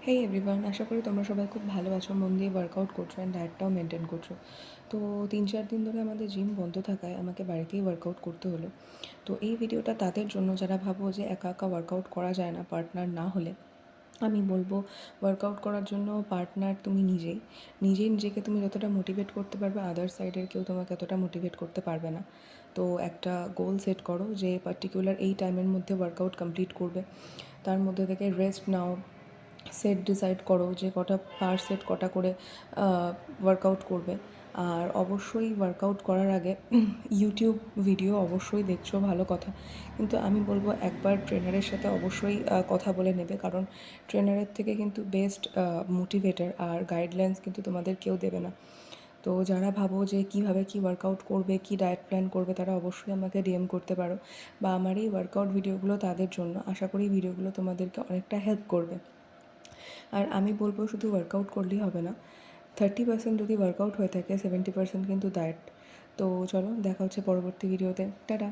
হেই everyone, আশা করি তোমরা সবাই খুব ভালো আছো, মন দিয়ে ওয়ার্কআউট করছো অ্যান্ড ডায়েটটাও মেনটেন করছো। তো 3-4 দিন ধরে আমাদের জিম বন্ধ থাকায় আমাকে বাড়িতেই ওয়ার্কআউট করতে হলো। তো এই ভিডিওটা তাদের জন্য যারা ভাবো যে একা একা ওয়ার্কআউট করা যায় না পার্টনার না হলে। আমি বলবো ওয়ার্কআউট করার জন্য পার্টনার তুমি নিজেই নিজেকে তুমি যতটা মোটিভেট করতে পারবে, আদার সাইডের কেউ তোমাকে এতটা মোটিভেট করতে পারবে না। তো একটা গোল সেট করো যে পার্টিকুলার এই টাইমের মধ্যে ওয়ার্কআউট কমপ্লিট করবে। তার মধ্যে থেকে রেস্ট নাও, সেট ডিসাইড করো যে কটা পার সেট কটা করে ওয়ার্কআউট করবে। আর অবশ্যই ওয়ার্কআউট করার আগে ইউটিউব ভিডিও অবশ্যই দেখছো, ভালো কথা, কিন্তু আমি বলবো একবার ট্রেনারের সাথে অবশ্যই কথা বলে নেবে, কারণ ট্রেনারের থেকে কিন্তু বেস্ট মোটিভেটার আর গাইডলাইন্স কিন্তু তোমাদের কেউ দেবে না। তো যারা ভাবো যে কীভাবে কী ওয়ার্কআউট করবে, কী ডায়েট প্ল্যান করবে, তারা অবশ্যই আমাকে ডিএম করতে পারো, বা আমার এই ওয়ার্কআউট ভিডিওগুলো তাদের জন্য। আশা করি ভিডিওগুলো তোমাদেরকে অনেকটা হেল্প করবে। আর আমি বলবো শুধু ওয়ার্কআউট করলেই হবে না, 30% যদি ওয়ার্কআউট হয়ে থাকে, 70% কিন্তু ডায়েট। তো চলো দেখা হচ্ছে পরবর্তী ভিডিওতে। টাটা।